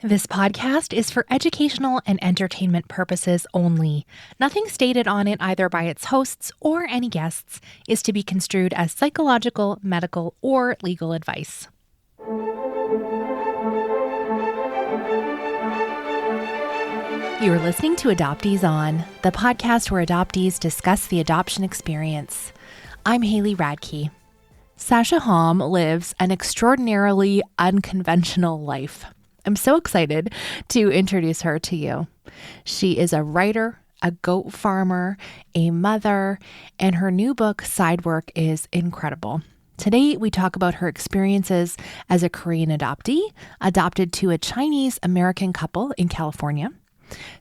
This podcast is for educational and entertainment purposes only. Nothing stated on it, either by its hosts or any guests, is to be construed as psychological, medical, or legal advice. You're listening to Adoptees On, the podcast where adoptees discuss the adoption experience. I'm Haley Radke. Sasha Hom lives an extraordinarily unconventional life. I'm so excited to introduce her to you. She is a writer, a goat farmer, a mother, and her new book, Sidework, is incredible. Today, we talk about her experiences as a Korean adoptee, adopted to a Chinese-American couple in California.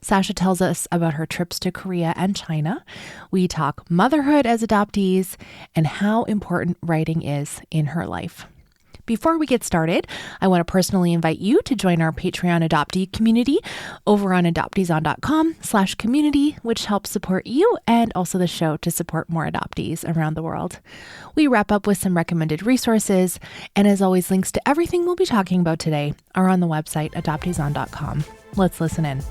Sasha tells us about her trips to Korea and China. We talk motherhood as adoptees and how important writing is in her life. Before we get started, I want to personally invite you to join our Patreon adoptee community over on adopteeson.com/community, which helps support you and also the show to support more adoptees around the world. We wrap up with some recommended resources, and as always, links to everything we'll be talking about today are on the website adopteeson.com. Let's listen in.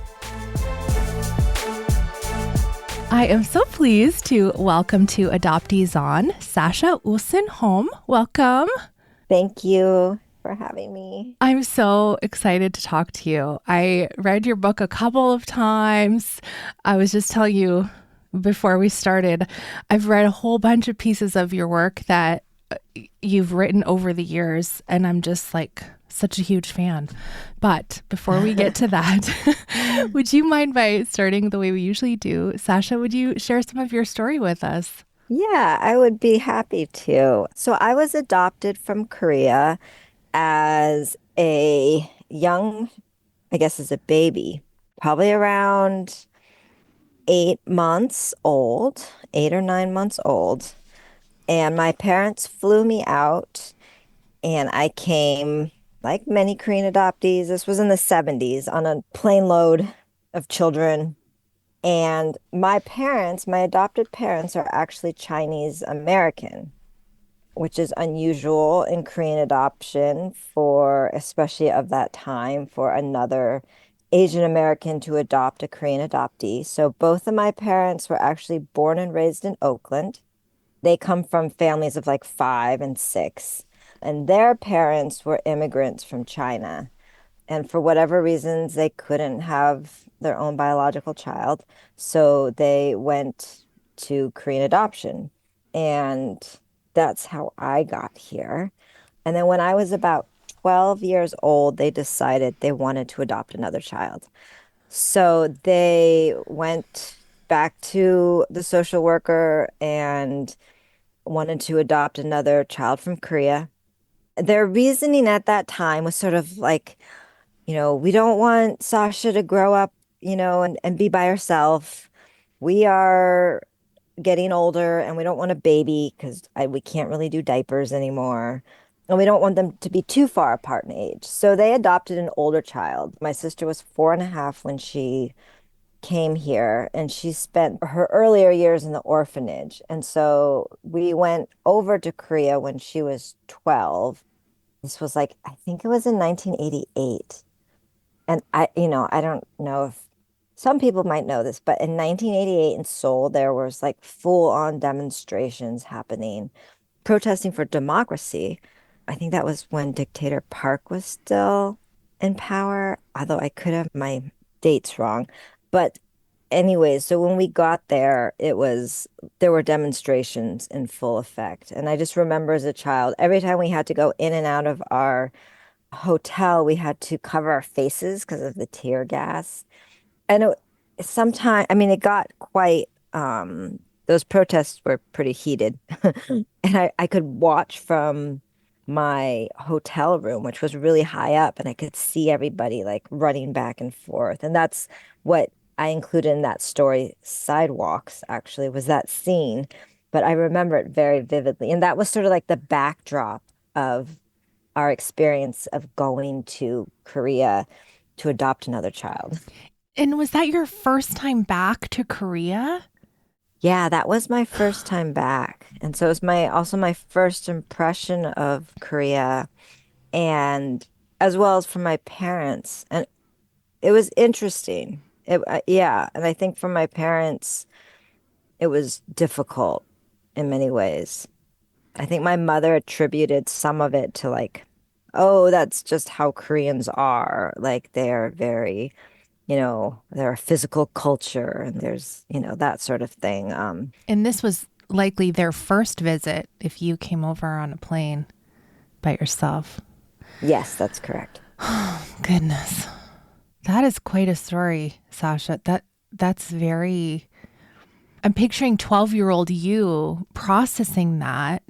I am so pleased to welcome to Adoptees On, Sasha Hom. Welcome. Thank you for having me. I'm so excited to talk to you. I read your book a couple of times. I was just telling you before we started, I've read a whole bunch of pieces of your work that you've written over the years, and I'm just like such a huge fan. But before we get to that, would you mind by starting the way we usually do? Sasha, would you share some of your story with us? Yeah, I would be happy to. So I was adopted from Korea as a young, I guess as a baby, probably around 8 months old, 8 or 9 months old. And my parents flew me out, and I came, like many Korean adoptees, this was in the 70s, on a plane load of children. And my parents, my adopted parents, are actually Chinese American, which is unusual in Korean adoption for, especially of that time, for another Asian American to adopt a Korean adoptee. So both of my parents were actually born and raised in Oakland. They come from families of like 5 and 6, and their parents were immigrants from China. And for whatever reasons, they couldn't have their own biological child. So they went to Korean adoption. And that's how I got here. And then when I was about 12 years old, they decided they wanted to adopt another child. So they went back to the social worker and wanted to adopt another child from Korea. Their reasoning at that time was sort of like, we don't want Sasha to grow up, and be by herself. We are getting older and we don't want a baby because we can't really do diapers anymore. And we don't want them to be too far apart in age. So they adopted an older child. My sister was 4 and a half when she came here, and she spent her earlier years in the orphanage. And so we went over to Korea when she was 12. This was like, I think it was in 1988. And I don't know if some people might know this, but in 1988 in Seoul, there was like full-on demonstrations happening, protesting for democracy. I think that was when Dictator Park was still in power, although I could have my dates wrong. But anyways, so when we got there, there were demonstrations in full effect. And I just remember as a child, every time we had to go in and out of our hotel, we had to cover our faces because of the tear gas. And sometimes, I mean, it got quite, those protests were pretty heated. And I could watch from my hotel room, which was really high up, and I could see everybody like running back and forth. And that's what I included in that story, Sidewalks, actually, was that scene. But I remember it very vividly. And that was sort of like the backdrop of our experience of going to Korea to adopt another child. And was that your first time back to Korea? Yeah, that was my first time back. And so it was my first impression of Korea, and as well as for my parents. And it was interesting. Yeah, and I think for my parents, it was difficult in many ways. I think my mother attributed some of it to like, oh, that's just how Koreans are. Like they're very, they're a physical culture and there's, that sort of thing. And this was likely their first visit if you came over on a plane by yourself. Yes, that's correct. Goodness. That is quite a story, Sasha. That's very I'm picturing 12-year-old you processing that.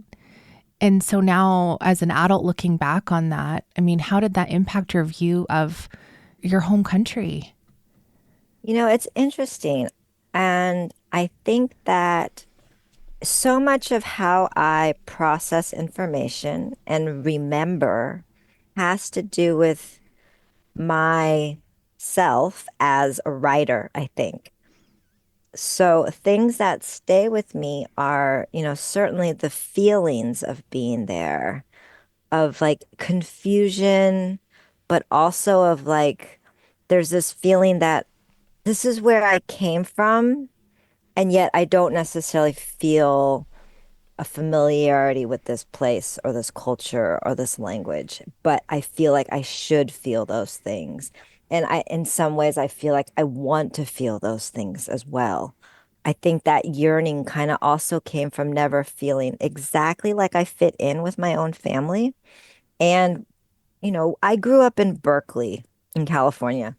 And so now as an adult looking back on that, I mean, how did that impact your view of your home country? It's interesting. And I think that so much of how I process information and remember has to do with myself as a writer, I think. So things that stay with me are, certainly the feelings of being there, of like confusion, but also of like, there's this feeling that this is where I came from, and yet I don't necessarily feel a familiarity with this place or this culture or this language, but I feel like I should feel those things. And in some ways, I feel like I want to feel those things as well. I think that yearning kind of also came from never feeling exactly like I fit in with my own family. And, I grew up in Berkeley, in California,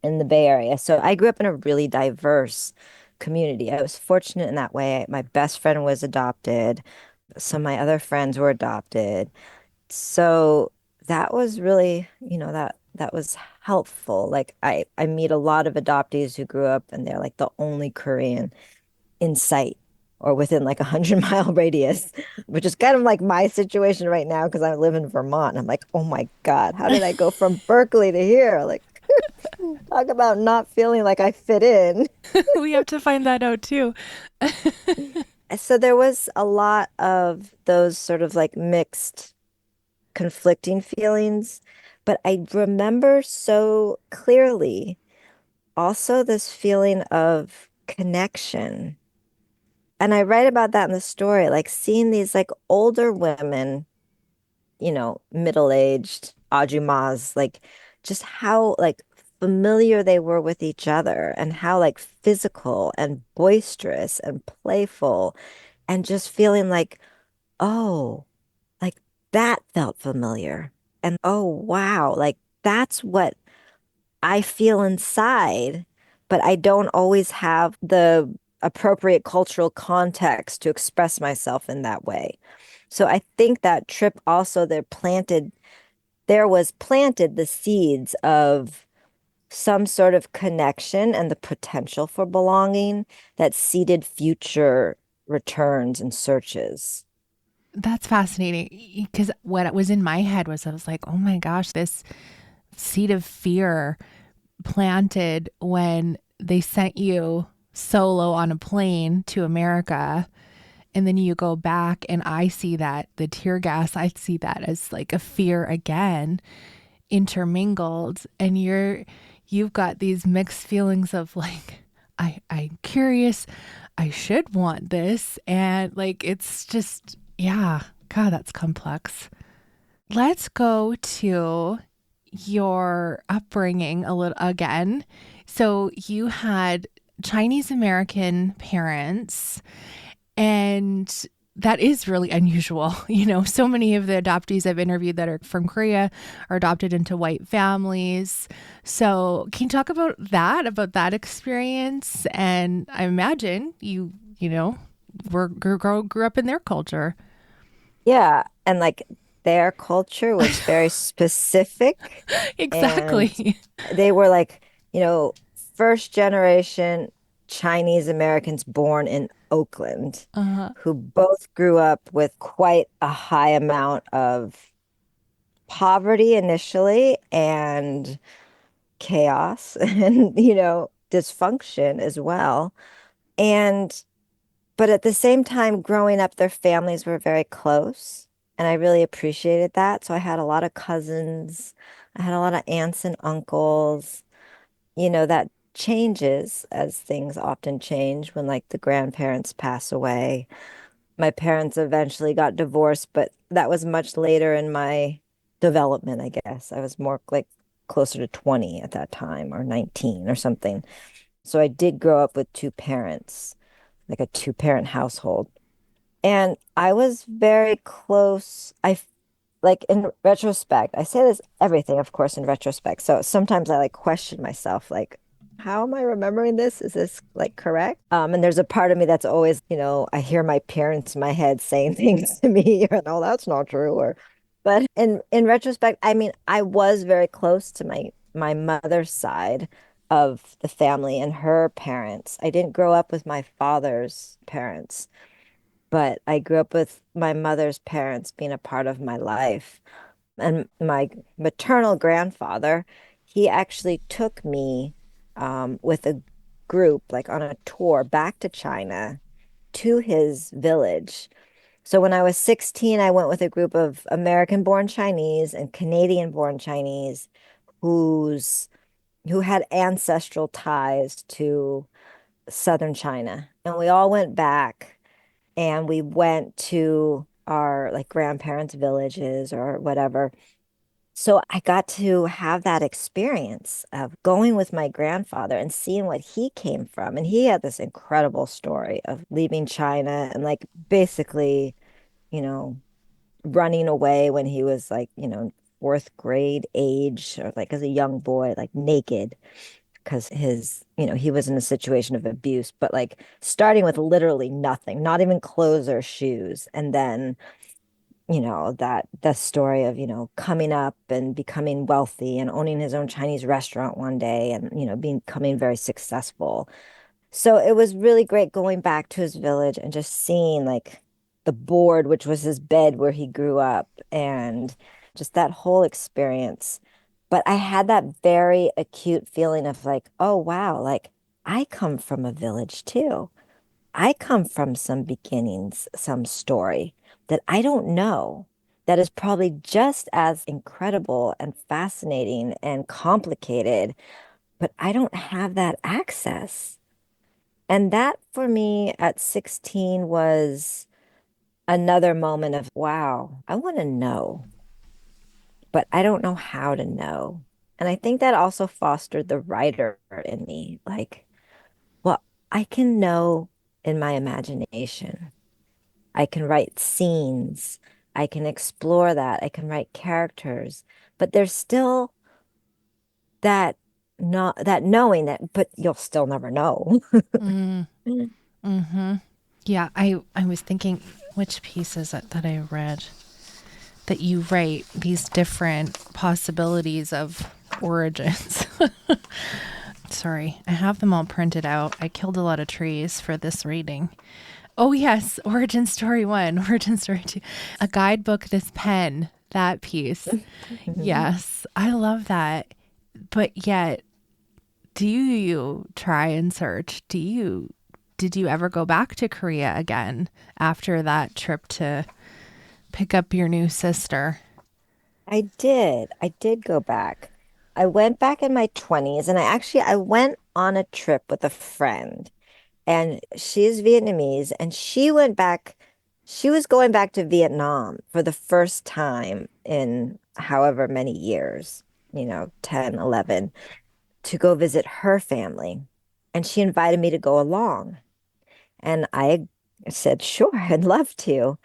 in the Bay Area. So I grew up in a really diverse community. I was fortunate in that way. My best friend was adopted. Some of my other friends were adopted. So that was really, that was helpful. Like I meet a lot of adoptees who grew up and they're like the only Korean in sight or within like 100-mile radius, which is kind of like my situation right now because I live in Vermont. I'm like, oh my God, how did I go from Berkeley to here? Like, talk about not feeling like I fit in. We have to find that out too. So there was a lot of those sort of like mixed, conflicting feelings, but I remember so clearly also this feeling of connection. And I write about that in the story, like seeing these like older women, middle-aged ajumas, like just how like familiar they were with each other and how like physical and boisterous and playful and just feeling like, oh, like that felt familiar. And oh, wow, like that's what I feel inside, but I don't always have the appropriate cultural context to express myself in that way. So I think that trip also there was planted the seeds of some sort of connection and the potential for belonging that seeded future returns and searches. That's fascinating because what was in my head was I was like, oh my gosh, this seed of fear planted when they sent you solo on a plane to America. And then you go back and I see that the tear gas, I see that as like a fear again intermingled. And you've got these mixed feelings of like, I'm curious, I should want this. And like, it's just, yeah, God, that's complex. Let's go to your upbringing a little again. So you had Chinese American parents, and that is really unusual. So many of the adoptees I've interviewed that are from Korea are adopted into white families. So can you talk about that experience? And I imagine grew up in their culture. Yeah, and like their culture was very specific and Exactly. they were like, first generation Chinese Americans born in Oakland Uh-huh. who both grew up with quite a high amount of poverty initially and chaos and, dysfunction as well. And but at the same time, growing up, their families were very close. And I really appreciated that. So I had a lot of cousins. I had a lot of aunts and uncles. that changes as things often change when like the grandparents pass away. My parents eventually got divorced, but that was much later in my development, I guess. I was more like closer to 20 at that time or 19 or something. So I did grow up with two parents, like a two-parent household. And I was very close. Like in retrospect, I say this everything, of course, in retrospect. So sometimes I like question myself, like, how am I remembering this? Is this like correct? And there's a part of me that's always, I hear my parents in my head saying things to me, or no, that's not true. But in retrospect, I mean, I was very close to my mother's side of the family and her parents. I didn't grow up with my father's parents, but I grew up with my mother's parents being a part of my life. And my maternal grandfather, he actually took me with a group, like on a tour back to China to his village. So when I was 16, I went with a group of American-born Chinese and Canadian-born Chinese who's who had ancestral ties to southern China. And we all went back and we went to our like grandparents' villages or whatever. So I got to have that experience of going with my grandfather and seeing what he came from. And he had this incredible story of leaving China and like basically, you know, running away when he was like, fourth grade age or like as a young boy, like naked because he was in a situation of abuse, but like starting with literally nothing, not even clothes or shoes. And then that the story of, coming up and becoming wealthy and owning his own Chinese restaurant one day and, becoming very successful. So it was really great going back to his village and just seeing like the board, which was his bed where he grew up, and just that whole experience. But I had that very acute feeling of like, oh, wow, like I come from a village too. I come from some beginnings, some story that I don't know, that is probably just as incredible and fascinating and complicated, but I don't have that access. And that for me at 16 was another moment of, wow, I want to know, but I don't know how to know. And I think that also fostered the writer in me. Like, well, I can know in my imagination. I can write scenes. I can explore that. I can write characters. But there's still that not that knowing that, but you'll still never know. Mm, mm-hmm. Yeah, I was thinking which piece is it that I read that you write these different possibilities of origins. Sorry, I have them all printed out. I killed a lot of trees for this reading. Oh, yes. Origin story one, origin story two, a guidebook, this pen, that piece. Yes, I love that. But yet, do you try and search? Did you ever go back to Korea again after that trip to pick up your new sister? I did. I did go back. I went back in my 20s and I went on a trip with a friend and she's Vietnamese and she was going back to Vietnam for the first time in however many years, 10, 11, to go visit her family. And she invited me to go along. And I said, sure, I'd love to.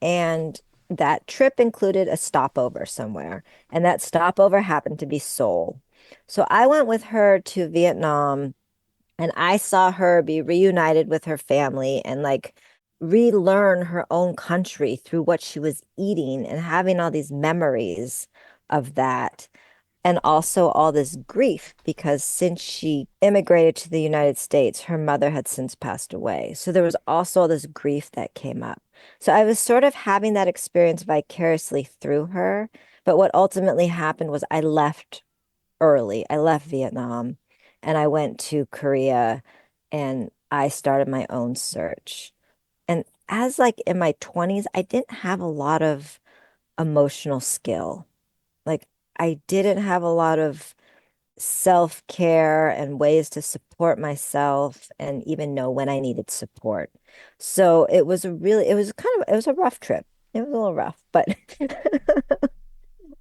And that trip included a stopover somewhere. And that stopover happened to be Seoul. So I went with her to Vietnam and I saw her be reunited with her family and like relearn her own country through what she was eating and having all these memories of that. And also all this grief because since she immigrated to the United States, her mother had since passed away. So there was also all this grief that came up. So I was sort of having that experience vicariously through her. But what ultimately happened was I left early. I left Vietnam and I went to Korea and I started my own search. And as like in my 20s, I didn't have a lot of emotional skill. Like I didn't have a lot of self-care and ways to support myself and even know when I needed support. So it was it was a rough trip. It was a little rough, but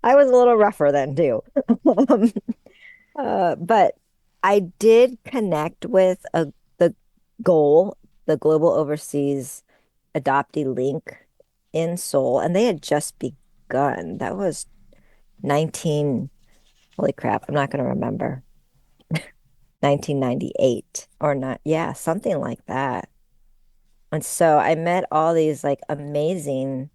I was a little rougher then too. Um, but I did connect with the goal, the Global Overseas Adoptee Link in Seoul, and they had just begun. That was 19, holy crap, I'm not going to remember, 1998 or not. Yeah, something like that. And so I met all these like amazing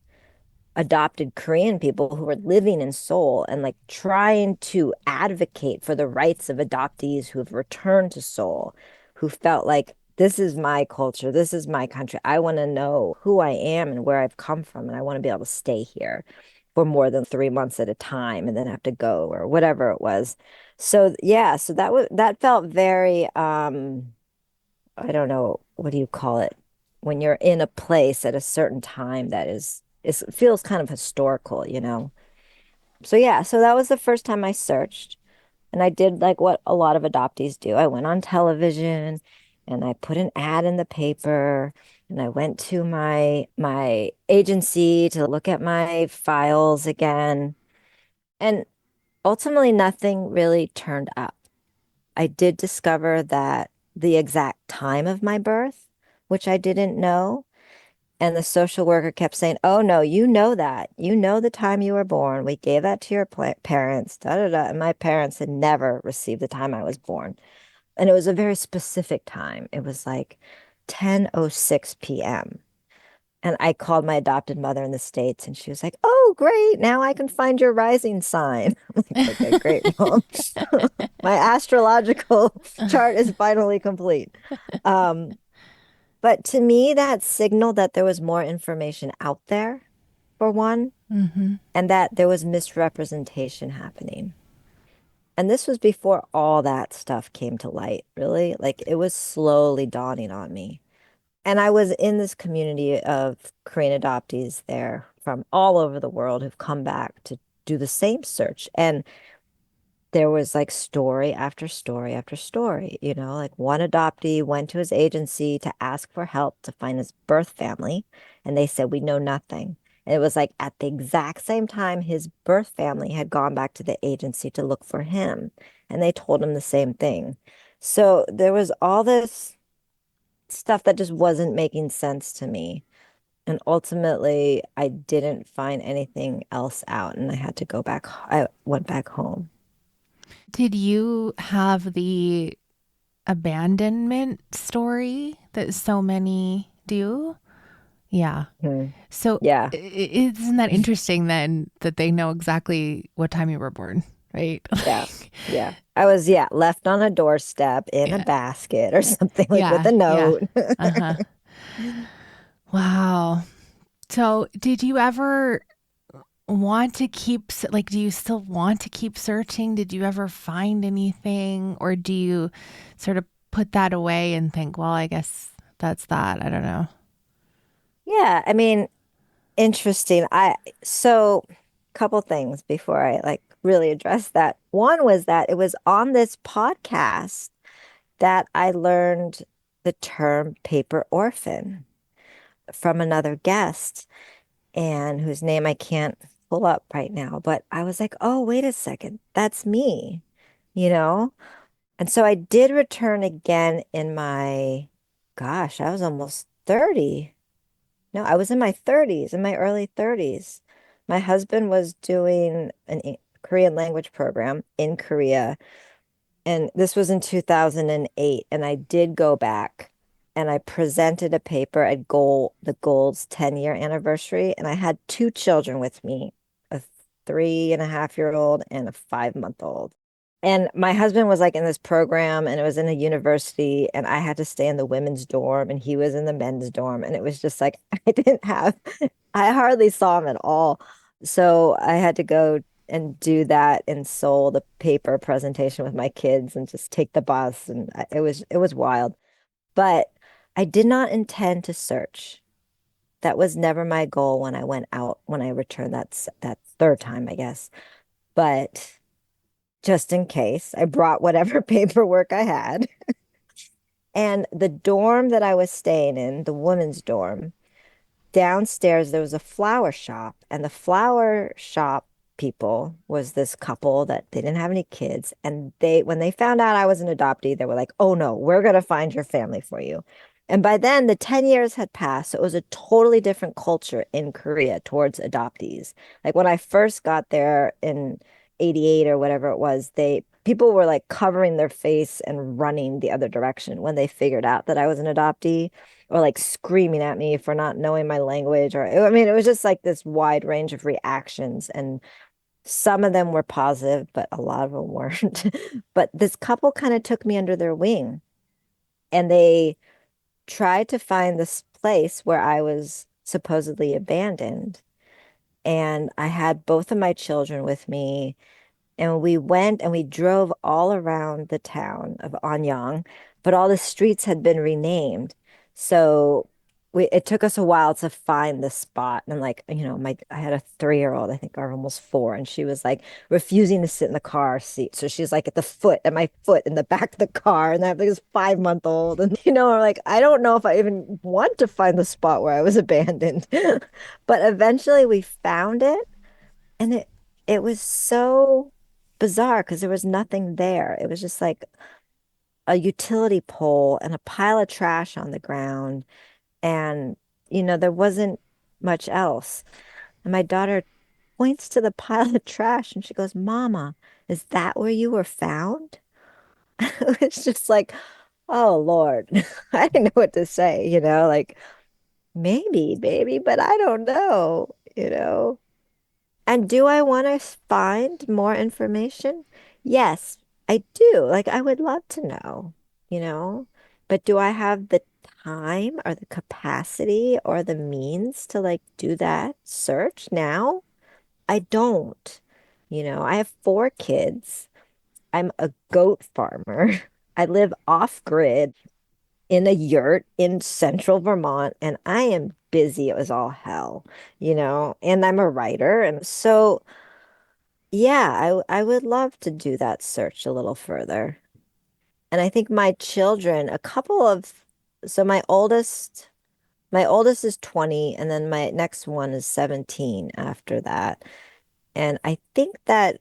adopted Korean people who were living in Seoul and like trying to advocate for the rights of adoptees who have returned to Seoul, who felt like this is my culture, this is my country. I want to know who I am and where I've come from, and I want to be able to stay here for more than 3 months at a time and then have to go or whatever it was. So yeah, so that felt very I don't know, what do you call it? When you're in a place at a certain time that is feels kind of historical, you know? So yeah, so that was the first time I searched. And I did like what a lot of adoptees do. I went on television and I put an ad in the paper and I went to my agency to look at my files again. And ultimately nothing really turned up. I did discover that the exact time of my birth, which I didn't know. And the social worker kept saying, "Oh, no, you know that. You know the time you were born. We gave that to your parents, da da da." And my parents had never received the time I was born. And it was a very specific time. It was like 10:06 p.m. And I called my adopted mother in the States and she was like, "Oh, great. Now I can find your rising sign." I'm like, "Okay, great, mom." My astrological chart is finally complete. Um, but to me, that signaled that there was more information out there, for one, Hmm. and that there was misrepresentation happening. And this was before all that stuff came to light, really. Like it was slowly dawning on me. And I was in this community of Korean adoptees there from all over the world who've come back to do the same search. And there was like story after story after story, you know, like one adoptee went to his agency to ask for help to find his birth family, and they said, "We know nothing." And it was like at the exact same time his birth family had gone back to the agency to look for him, and they told him the same thing. So there was all this stuff that just wasn't making sense to me. And ultimately, I didn't find anything else out, and I had to go back. I went back home. Did you have the abandonment story that so many do? Yeah. Hmm. So Yeah. isn't that interesting then that they know exactly what time you were born, right? Yeah. Yeah. I was, yeah, left on a doorstep in a Yeah. basket or something like with Yeah. a Yeah. note. Uh-huh. Wow. So did you ever want to like, do you still want to keep searching? Did you ever find anything? Or do you sort of put that away and think, well, I guess that's that. I don't know. Yeah, I mean, interesting. So couple things before I like really address that. One was that it was on this podcast that I learned the term paper orphan from another guest and whose name I can't pull up right now. But I was like, "Oh, wait a second. That's me," you know? And so I did return again in gosh, I was almost 30. No, I was in my 30s, in my early 30s. My husband was doing Korean language program in Korea, and this was in 2008. And I did go back and I presented a paper at the Gold's 10-year anniversary. And I had two children with me, a 3.5-year-old and a 5-month old. And my husband was like in this program and it was in a university and I had to stay in the women's dorm and he was in the men's dorm. And it was just like, I hardly saw him at all. So I had to go and do that in Seoul, the paper presentation with my kids and just take the bus. And it was wild. But I did not intend to search. That was never my goal when I went out, when I returned that third time, I guess. But just in case. I brought whatever paperwork I had. And the dorm that I was staying in, the women's dorm, downstairs there was a flower shop, and the flower shop people was this couple that they didn't have any kids, and they when they found out I was an adoptee, they were like, "Oh no, we're going to find your family for you." And by then the 10 years had passed, so it was a totally different culture in Korea towards adoptees. Like when I first got there in 88 or whatever it was, they people were like covering their face and running the other direction when they figured out that I was an adoptee, or like screaming at me for not knowing my language. Or I mean, it was just like this wide range of reactions, and some of them were positive, but a lot of them weren't. But this couple kind of took me under their wing, and they tried to find this place where I was supposedly abandoned. And I had both of my children with me, and we went and we drove all around the town of Anyang, but all the streets had been renamed. So it took us a while to find the spot. And like, I had a 3-year-old, I think, or almost 4, and she was like refusing to sit in the car seat. So she's like at my foot in the back of the car, and I have like this 5-month-old. And or like, I don't know if I even want to find the spot where I was abandoned. But eventually we found it. And it was so bizarre because there was nothing there. It was just like a utility pole and a pile of trash on the ground. And, there wasn't much else. And my daughter points to the pile of trash and she goes, "Mama, is that where you were found?" It's just like, oh Lord. I didn't know what to say, like maybe, baby, but I don't know. And do I want to find more information? Yes, I do. Like, I would love to know, you know, but do I have the time or the capacity or the means to like do that search now? I don't. I have 4 kids. I'm a goat farmer. I live off grid in a yurt in central Vermont, and I am busy. It was all hell, and I'm a writer. And so, yeah, I would love to do that search a little further. And I think my children, so my oldest is 20, and then my next one is 17 after that. And I think that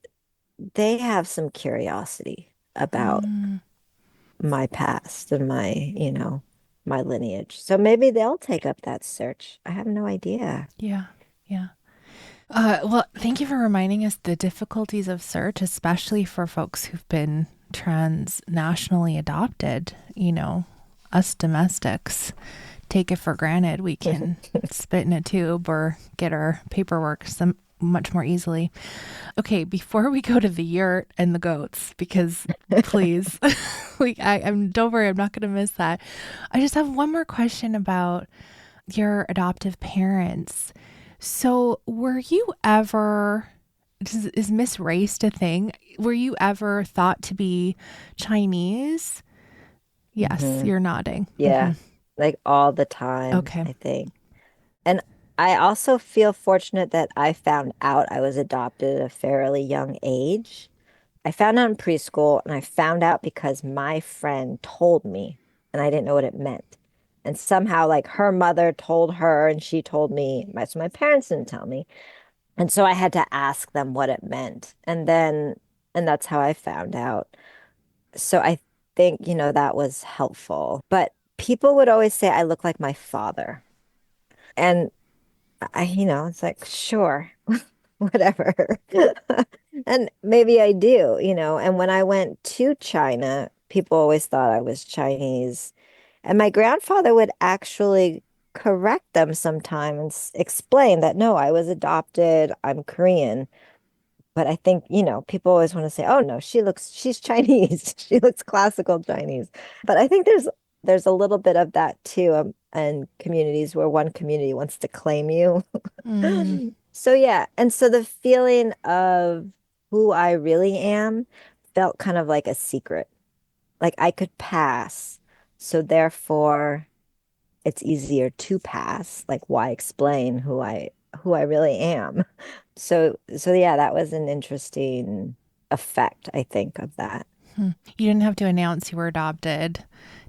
they have some curiosity about Mm, my past and my lineage. So maybe they'll take up that search. I have no idea. yeah. Yeah. Well, thank you for reminding us the difficulties of search, especially for folks who've been transnationally adopted. Us domestics take it for granted we can spit in a tube or get our paperwork some much more easily. Okay, before we go to the yurt and the goats, because please, don't worry, I'm not going to miss that. I just have one more question about your adoptive parents. So, were you ever, is misraced a thing? Were you ever thought to be Chinese? Yes, Hmm. you're nodding. Yeah, like all the time, Okay. I think. And I also feel fortunate that I found out I was adopted at a fairly young age. I found out in preschool, and I found out because my friend told me, and I didn't know what it meant. And somehow, like her mother told her, and she told me, so my parents didn't tell me. And so I had to ask them what it meant. And that's how I found out. So I think, that was helpful. But people would always say I look like my father. And it's like, sure, whatever. And maybe I do. And when I went to China, people always thought I was Chinese. And my grandfather would actually correct them sometime and explain that no, I was adopted, I'm Korean. But I think, people always want to say, oh no, she's Chinese. She looks classical Chinese. But I think there's a little bit of that too, in communities where one community wants to claim you. Mm, So yeah, and so the feeling of who I really am felt kind of like a secret. Like I could pass. So therefore it's easier to pass. Like why explain who I really am? So yeah, that was an interesting. effect, I think, of that. You didn't have to announce you were adopted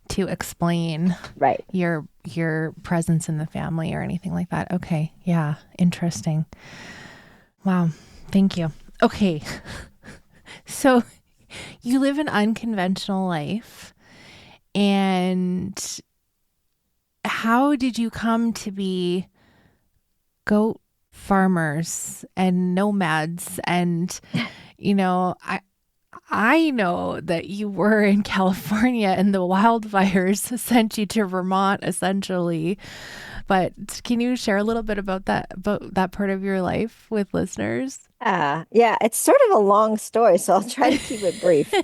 to explain Right. your presence in the family or anything like that. Okay. Yeah. Interesting. Wow. Thank you. Okay. So you live an unconventional life, and how did you come to be goat farmers and nomads? And you know, I know that you were in California and the wildfires sent you to Vermont essentially, but can you share a little bit about that part of your life with listeners? Yeah, it's sort of a long story, so I'll try to keep it brief.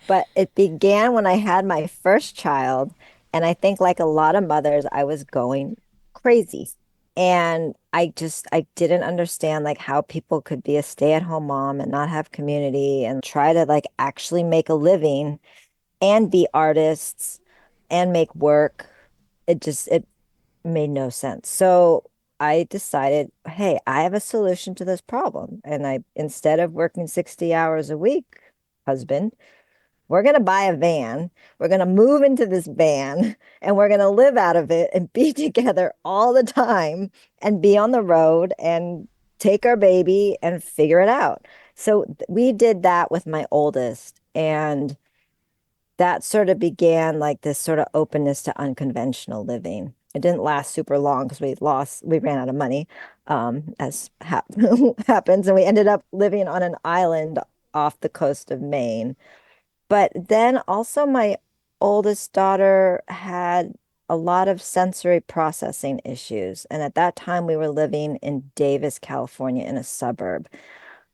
But it began when I had my first child. And I think, like a lot of mothers, I was going crazy. And I didn't understand like how people could be a stay-at-home mom and not have community and try to like actually make a living and be artists and make work. It made no sense. So I decided, hey, I have a solution to this problem. And instead of working 60 hours a week, husband, we're going to buy a van. We're going to move into this van and we're going to live out of it and be together all the time and be on the road and take our baby and figure it out. So we did that with my oldest. And that sort of began like this sort of openness to unconventional living. It didn't last super long because we ran out of money, as happens. And we ended up living on an island off the coast of Maine. But then also, my oldest daughter had a lot of sensory processing issues. And at that time, we were living in Davis, California, in a suburb.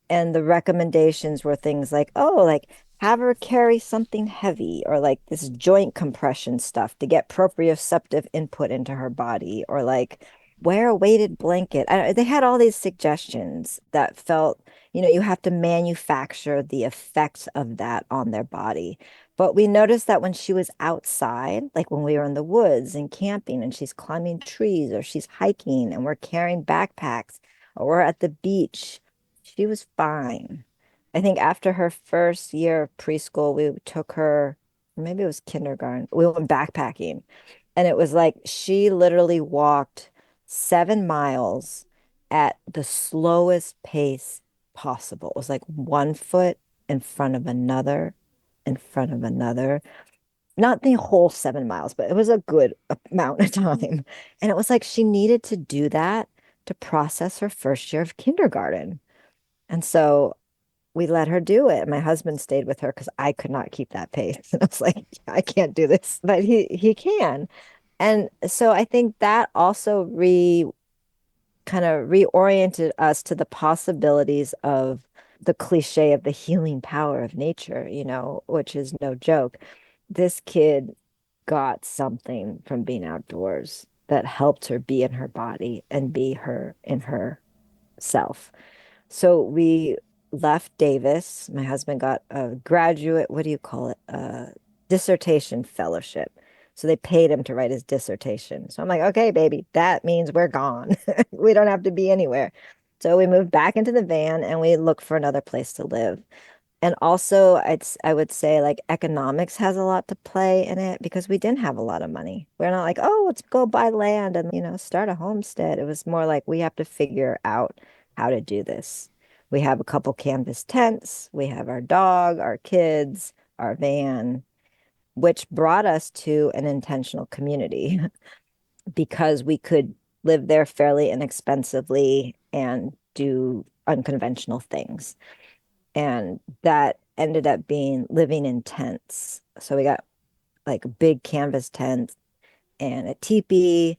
And the recommendations were things like, oh, like have her carry something heavy or like this joint compression stuff to get proprioceptive input into her body or like wear a weighted blanket. They had all these suggestions that felt, you have to manufacture the effects of that on their body. But we noticed that when she was outside, like when we were in the woods and camping and she's climbing trees or she's hiking and we're carrying backpacks or we're at the beach, she was fine. I think after her first year of preschool, we took her, maybe it was kindergarten, we went backpacking. And it was like she literally walked 7 miles at the slowest pace possible. It was like one foot in front of another, in front of another. Not the whole 7 miles, but it was a good amount of time. And it was like she needed to do that to process her first year of kindergarten. And so we let her do it. My husband stayed with her because I could not keep that pace. And I was like, I can't do this, but he can. And so I think that also re kind of reoriented us to the possibilities of the cliche of the healing power of nature, which is no joke. This kid got something from being outdoors that helped her be in her body and be her in herself. So we left Davis. My husband got a graduate, what do you call it? Dissertation fellowship. So they paid him to write his dissertation. So I'm like, okay, baby, that means we're gone. We don't have to be anywhere. So we moved back into the van and we looked for another place to live. And also, I would say like economics has a lot to play in it because we didn't have a lot of money. We're not like, oh, let's go buy land and, start a homestead. It was more like we have to figure out how to do this. We have a couple canvas tents, we have our dog, our kids, our van, which brought us to an intentional community because we could live there fairly inexpensively and do unconventional things. And that ended up being living in tents. So we got like a big canvas tent and a teepee,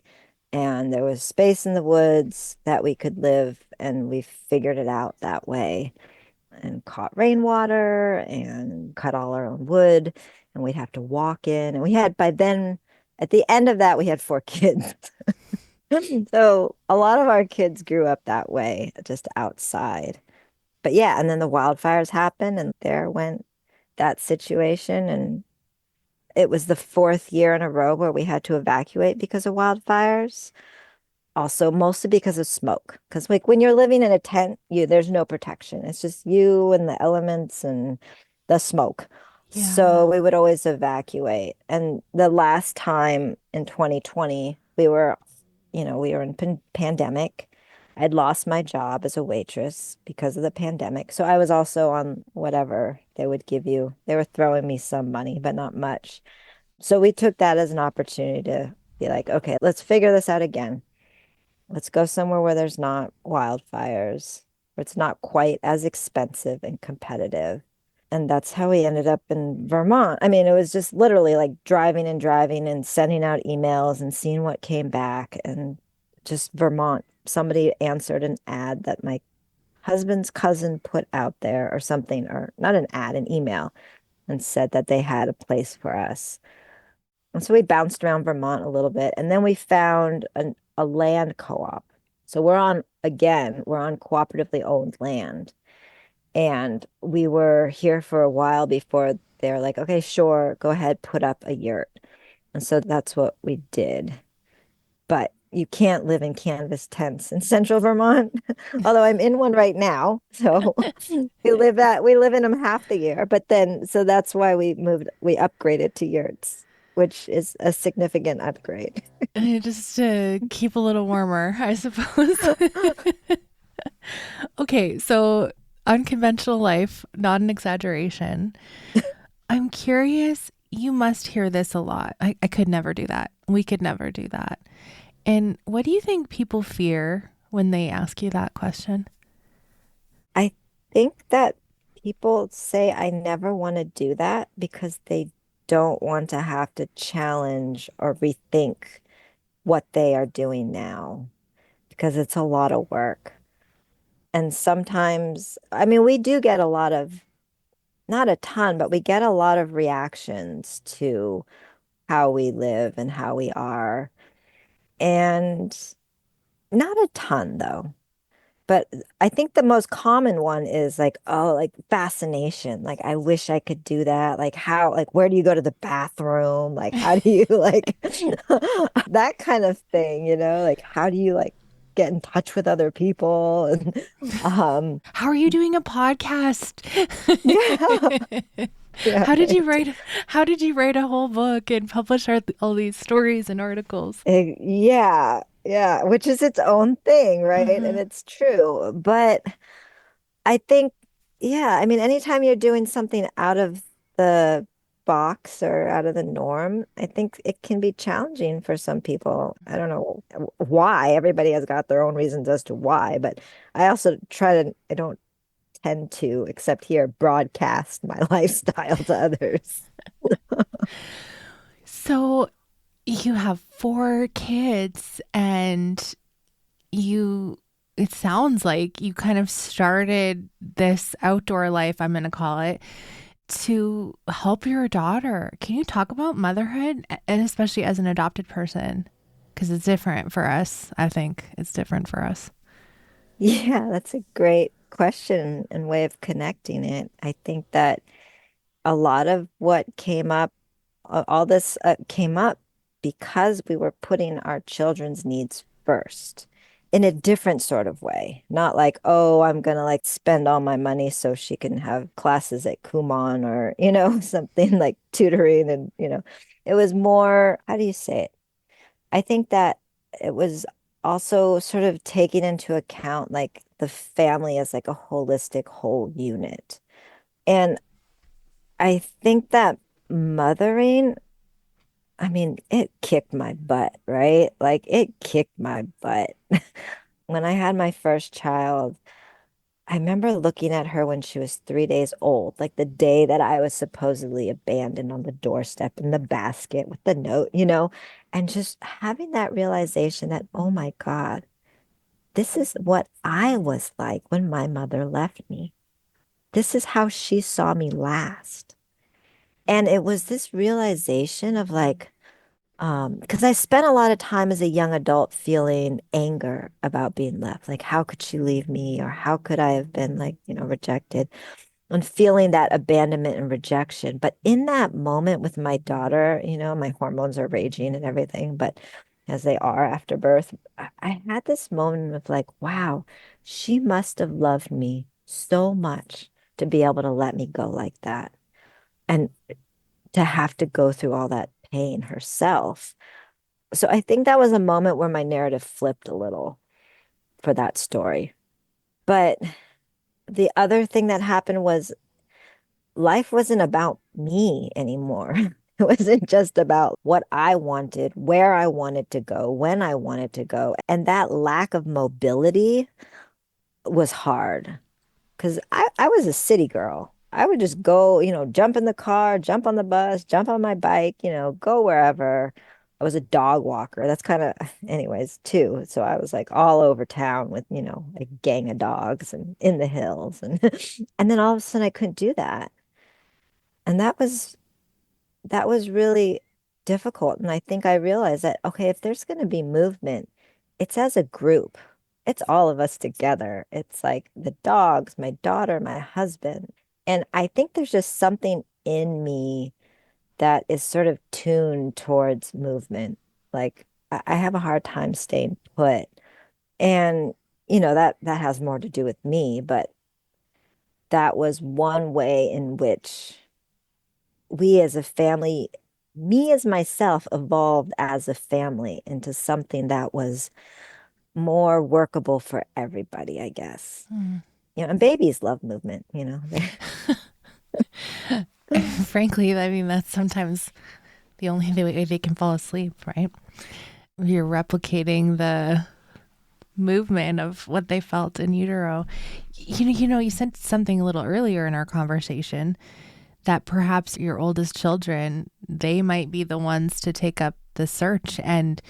and there was space in the woods that we could live, and we figured it out that way and caught rainwater and cut all our own wood, and we'd have to walk in. And we had, by then, at the end of that, we had 4 kids. So a lot of our kids grew up that way, just outside. But yeah, and then the wildfires happened, and there went that situation. And it was the fourth year in a row where we had to evacuate because of wildfires. also mostly because of smoke. Because like when you're living in a tent, there's no protection. It's just you and the elements and the smoke. Yeah. So we would always evacuate. And the last time in 2020, we were in pandemic. I'd lost my job as a waitress because of the pandemic. So I was also on whatever they would give you. They were throwing me some money, but not much. So we took that as an opportunity to be like, okay, let's figure this out again. Let's go somewhere where there's not wildfires, where it's not quite as expensive and competitive. And that's how we ended up in Vermont. I mean, it was just literally like driving and driving and sending out emails and seeing what came back. And just Vermont, somebody answered an ad that my husband's cousin put out there or something, or not an ad, an email, and said that they had a place for us. And so we bounced around Vermont a little bit, and then we found a land co-op. So we're on cooperatively owned land. And we were here for a while before they're like, okay, sure, go ahead, put up a yurt. And so that's what we did. But you can't live in canvas tents in central Vermont, although I'm in one right now. So we live in them half the year. But then so that's why we upgraded to yurts, which is a significant upgrade. Just to keep a little warmer, I suppose. Okay, so unconventional life, not an exaggeration. I'm curious, you must hear this a lot. I could never do that. We could never do that. And what do you think people fear when they ask you that question? I think that people say I never want to do that because they don't want to have to challenge or rethink what they are doing now because it's a lot of work. And sometimes, I mean, we do get a lot of, not a ton, but we get a lot of reactions to how we live and how we are. And not a ton, though. But I think the most common one is like, oh, like fascination. Like, I wish I could do that. Like, where do you go to the bathroom? Like, how do you like that kind of thing, Like, how do you like get in touch with other people? And um, How are you doing a podcast? yeah, yeah, How did you right. write a whole book and publish all these stories and articles? Yeah, yeah, which is its own thing, right? And Uh-huh. it's true. But I think, yeah, I mean, anytime you're doing something out of the box or out of the norm, I think it can be challenging for some people. I don't know why. Everybody has got their own reasons as to why, but I don't tend to, except here, broadcast my lifestyle to others. So you have four kids and you it sounds like you kind of started this outdoor life, I'm going to call it, to help your daughter. Can you talk about motherhood and especially as an adopted person? Because it's different for us. I think it's different for us. Yeah, that's a great question and way of connecting it. I think that a lot of what came up, all this came up because we were putting our children's needs first in a different sort of way. Not like, oh, I'm gonna like spend all my money so she can have classes at Kumon or, something like tutoring and, it was more, how do you say it? I think that it was also sort of taking into account like the family as like a holistic whole unit. And I think that mothering, I mean, it kicked my butt, right? Like it kicked my butt. When I had my first child, I remember looking at her when she was 3 days old, like the day that I was supposedly abandoned on the doorstep in the basket with the note, and just having that realization that, oh my God, this is what I was like when my mother left me. This is how she saw me last. And it was this realization of like, because I spent a lot of time as a young adult feeling anger about being left. Like, how could she leave me? Or how could I have been like, rejected? And feeling that abandonment and rejection. But in that moment with my daughter, my hormones are raging and everything. But as they are after birth, I had this moment of like, wow, she must have loved me so much to be able to let me go like that and to have to go through all that pain herself. So I think that was a moment where my narrative flipped a little for that story. But the other thing that happened was life wasn't about me anymore. It wasn't just about what I wanted, where I wanted to go, when I wanted to go. And that lack of mobility was hard because I was a city girl. I would just go, jump in the car, jump on the bus, jump on my bike, go wherever. I was a dog walker. That's kind of, anyways, too. So I was like all over town with, a gang of dogs and in the hills. And and then all of a sudden I couldn't do that. And that was really difficult. And I think I realized that, okay, if there's going to be movement, it's as a group. It's all of us together. It's like the dogs, my daughter, my husband. And I think there's just something in me that is sort of tuned towards movement. Like I have a hard time staying put. And that has more to do with me, but that was one way in which we as a family, me as myself, evolved as a family into something that was more workable for everybody, I guess. Hmm. And babies love movement. Frankly, I mean, that's sometimes the only way they can fall asleep, right? You're replicating the movement of what they felt in utero. You said something a little earlier in our conversation that perhaps your oldest children, they might be the ones to take up the search. And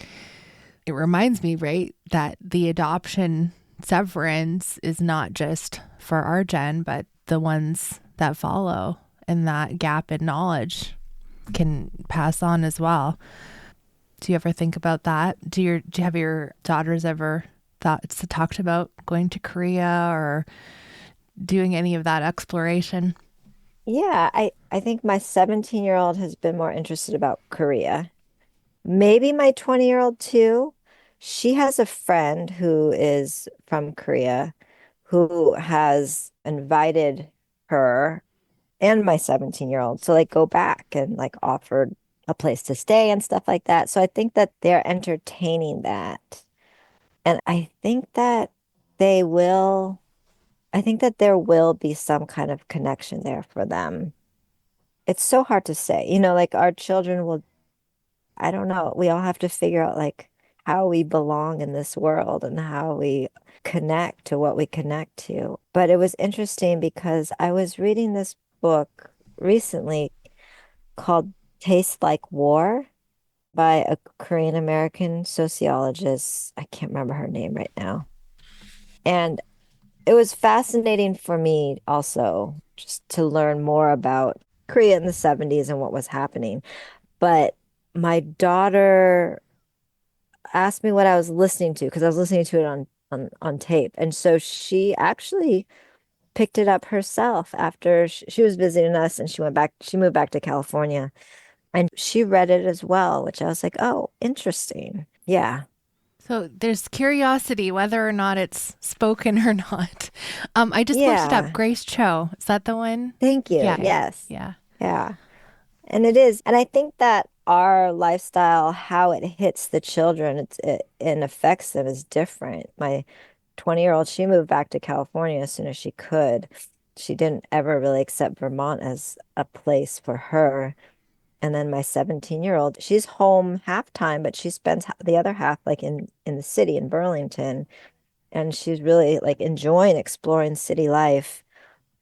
it reminds me, right, that the adoption severance is not just for our gen, but the ones that follow, and that gap in knowledge can pass on as well. Do you ever think about that? Do you have your daughters ever talked about going to Korea or doing any of that exploration? Yeah, I think my 17-year-old has been more interested about Korea. Maybe my 20-year-old too. She has a friend who is from Korea who has invited her and my 17-year-old to like go back and like offered a place to stay and stuff like that. So I think that they're entertaining that. And they will, I think that there will be some kind of connection there for them. It's so hard to say. Like our children will, I don't know, we all have to figure out like how we belong in this world and how we connect to what we connect to. But it was interesting because I was reading this book recently called Taste Like War by a Korean American sociologist. I can't remember her name right now. And it was fascinating for me also just to learn more about Korea in the 70s and what was happening. But my daughter asked me what I was listening to because I was listening to it on tape. And so she actually picked it up herself after she was visiting us and she moved back to California and she read it as well, which I was like, oh, interesting. Yeah. So there's curiosity whether or not it's spoken or not. I just looked it up. Yeah. Grace Cho. Is that the one? Thank you. Yeah. Yes. Yeah. Yeah. And it is. And I think that our lifestyle, how it hits the children, it and affects them is different. My 20-year-old, she moved back to California as soon as she could. She didn't ever really accept Vermont as a place for her. And then my 17-year-old, she's home half time, but she spends the other half like in the city in Burlington. And she's really like enjoying exploring city life.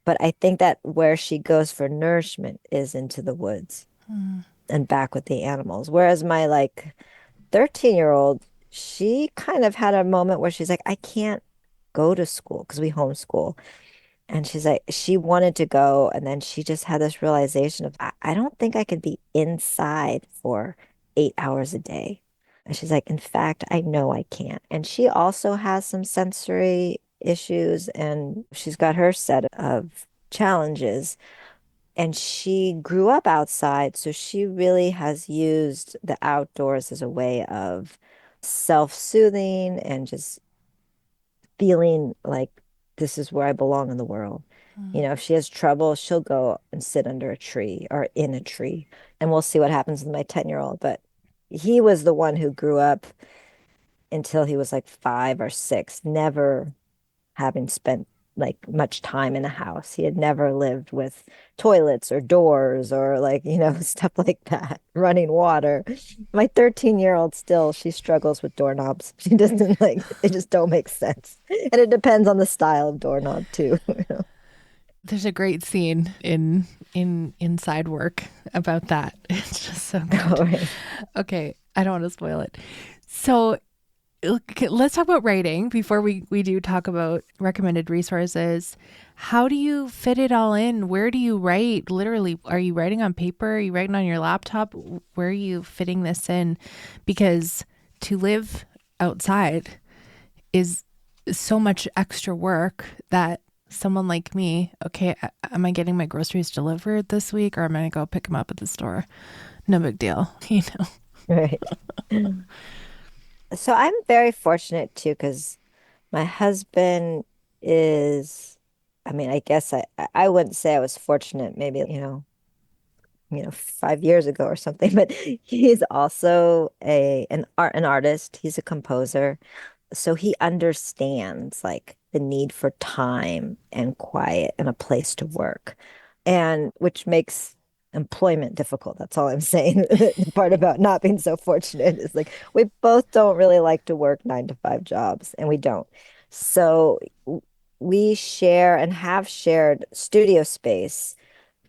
But I think that where she goes for nourishment is into the woods Mm. and back with the animals. Whereas my like 13-year-old, she kind of had a moment where she's like, I can't go to school because we homeschool. And she's like, she wanted to go. And then she just had this realization of, I don't think I could be inside for 8 hours a day. And she's like, in fact, I know I can't. And she also has some sensory issues and she's got her set of challenges. And she grew up outside. So she really has used the outdoors as a way of self-soothing and just feeling like this is where I belong in the world. You Mm. know, if she has trouble, she'll go and sit under a tree or in a tree, and we'll see what happens with my 10-year-old. But he was the one who grew up until he was like 5 or 6, never having spent like much time in a house. He had never lived with toilets or doors or like, stuff like that, running water. My 13-year-old still, she struggles with doorknobs. She doesn't like, they just don't make sense. And it depends on the style of doorknob too. There's a great scene in Sidework about that. It's just so All good. right. Okay, I don't want to spoil it. So okay, let's talk about writing before we do talk about recommended resources. How do you fit it all in? Where do you write? Literally, are you writing on paper? Are you writing on your laptop? Where are you fitting this in? Because to live outside is so much extra work that someone like me, okay, am I getting my groceries delivered this week or am I going to go pick them up at the store? No big deal, you know? Right. So I'm very fortunate too, because my husband is, I mean, I guess I wouldn't say I was fortunate, maybe, 5 years ago or something, but he's also an artist. He's a composer. So he understands like the need for time and quiet and a place to work. And which makes employment difficult. That's all I'm saying. The part about not being so fortunate is like we both don't really like to work 9 to 5 jobs, and we don't. So we share and have shared studio space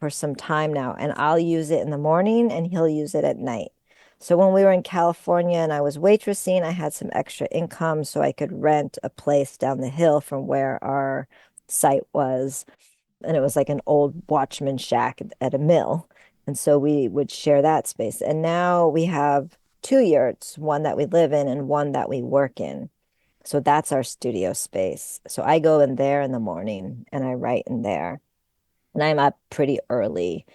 for some time now, and I'll use it in the morning and he'll use it at night. So when we were in California and I was waitressing, I had some extra income so I could rent a place down the hill from where our site was. And it was like an old watchman shack at a mill. And so we would share that space. And now we have two yurts, one that we live in and one that we work in. So that's our studio space. So I go in there in the morning and I write in there. And I'm up pretty early.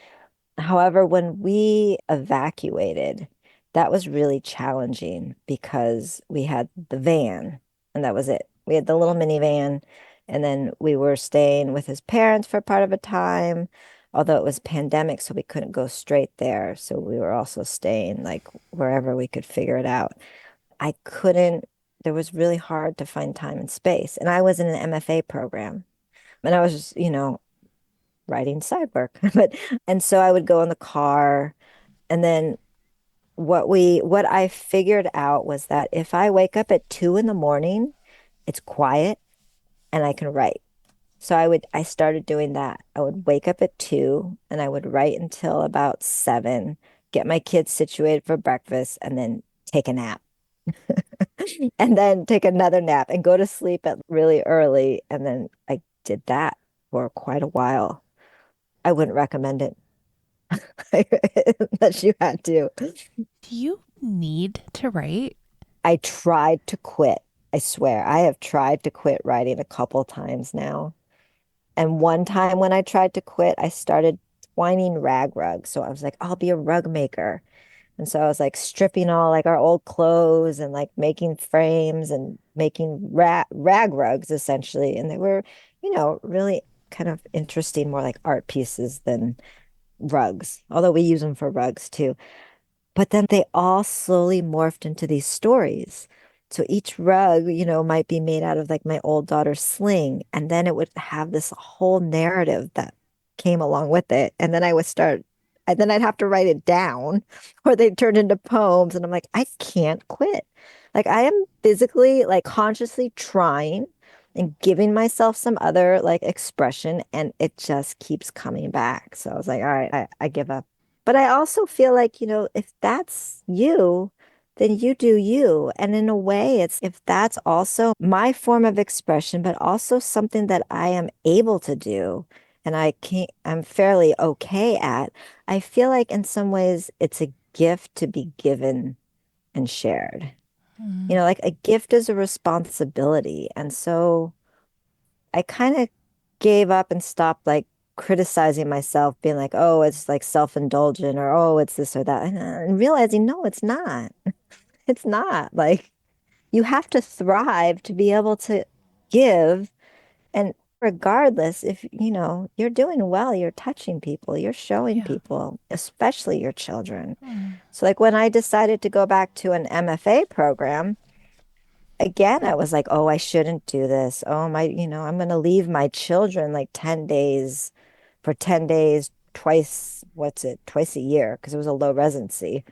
However, when we evacuated, that was really challenging because we had the van and that was it. We had the little minivan, and then we were staying with his parents for part of a time, although it was pandemic, so we couldn't go straight there. So we were also staying like wherever we could figure it out. I couldn't, there was really hard to find time and space. And I was in an MFA program and I was just, writing Sidework. But and so I would go in the car, and then what I figured out was that if I wake up at 2 in the morning, it's quiet and I can write. So I started doing that. I would wake up at 2 and I would write until about 7, get my kids situated for breakfast, and then take a nap. And then take another nap and go to sleep at really early. And then I did that for quite a while. I wouldn't recommend it unless you had to. Do you need to write? I tried to quit. I swear, I have tried to quit writing a couple times now. And one time when I tried to quit, I started twining rag rugs. So I was like, I'll be a rug maker. And so I was like stripping all like our old clothes and like making frames and making rag rugs essentially. And they were, really kind of interesting, more like art pieces than rugs, although we use them for rugs too. But then they all slowly morphed into these stories. So each rug, might be made out of like my old daughter's sling. And then it would have this whole narrative that came along with it. And then and then I'd have to write it down or they turned into poems. And I'm like, I can't quit. Like I am physically, like consciously trying and giving myself some other like expression. And it just keeps coming back. So I was like, all right, I give up. But I also feel like, if that's you, then you do you. And in a way, it's if that's also my form of expression, but also something that I am able to do and I'm fairly okay at, I feel like in some ways it's a gift to be given and shared. Mm. Like a gift is a responsibility. And so I kind of gave up and stopped like criticizing myself, being like, oh, it's like self-indulgent or oh, it's this or that. And realizing, no, it's not. It's not like, you have to thrive to be able to give. And regardless, if you're doing well, you're touching people, you're showing Yeah. people, especially your children. Mm. So like when I decided to go back to an MFA program, again, I was like, oh, I shouldn't do this. Oh, I'm going to leave my children like 10 days for 10 days, twice, what's it, twice a year, because it was a low residency.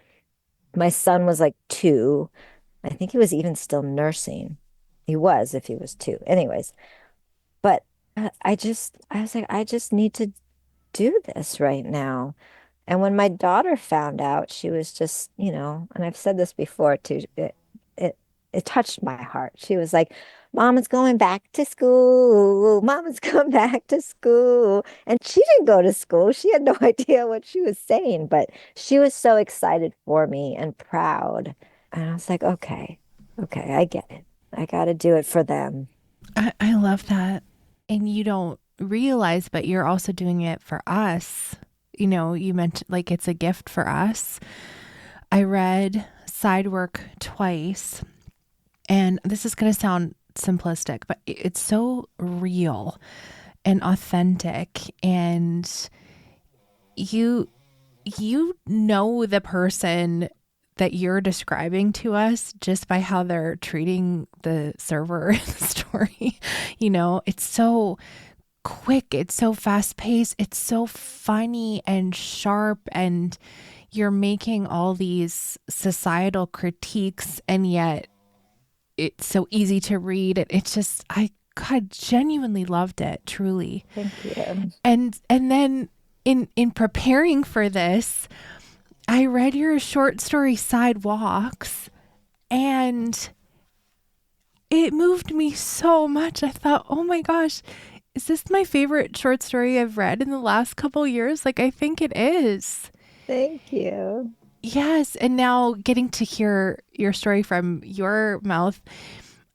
My son was like 2. I think he was even still nursing. He was if he was 2. Anyways, but I was like, I just need to do this right now. And when my daughter found out, she was just, and I've said this before too, it, it touched my heart. She was like, Mama's going back to school. Mama's going back to school. And she didn't go to school. She had no idea what she was saying, but she was so excited for me and proud. And I was like, okay, I get it. I got to do it for them. I love that. And you don't realize, but you're also doing it for us. You meant like it's a gift for us. I read Sidework twice, and this is going to sound simplistic, but it's so real and authentic. And you know the person that you're describing to us just by how they're treating the server in the story. It's so quick, it's so fast paced, it's so funny and sharp, and you're making all these societal critiques, and yet it's so easy to read. And it's just, God, genuinely loved it, truly. Thank you. And then in preparing for this, I read your short story Sidewalks, and it moved me so much. I thought, oh my gosh, is this my favorite short story I've read in the last couple years? Like, I think it is. Thank you. Yes. And now getting to hear your story from your mouth,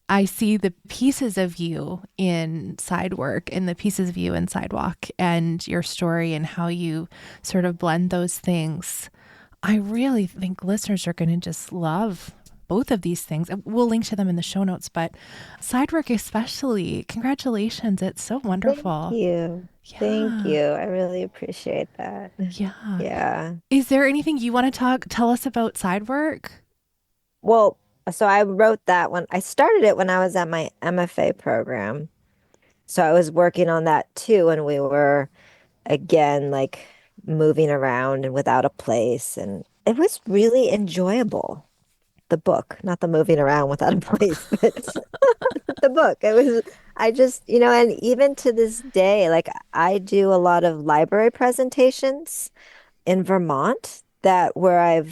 I see the pieces of you in Sidework and the pieces of you in Sidewalk, and your story and how you sort of blend those things. I really think listeners are going to just love both of these things. We'll link to them in the show notes, but Sidework especially, congratulations. It's so Thank wonderful. you. Thank Yeah. you. I really appreciate that. Yeah. Yeah. Is there anything you want to tell us about Sidework? Well, so I wrote that when I started it when I was at my MFA program. So I was working on that too, and we were again like moving around and without a place, and it was really enjoyable. The book, not the moving around without a place, but the book. It was, I just, and even to this day, like I do a lot of library presentations in Vermont that where I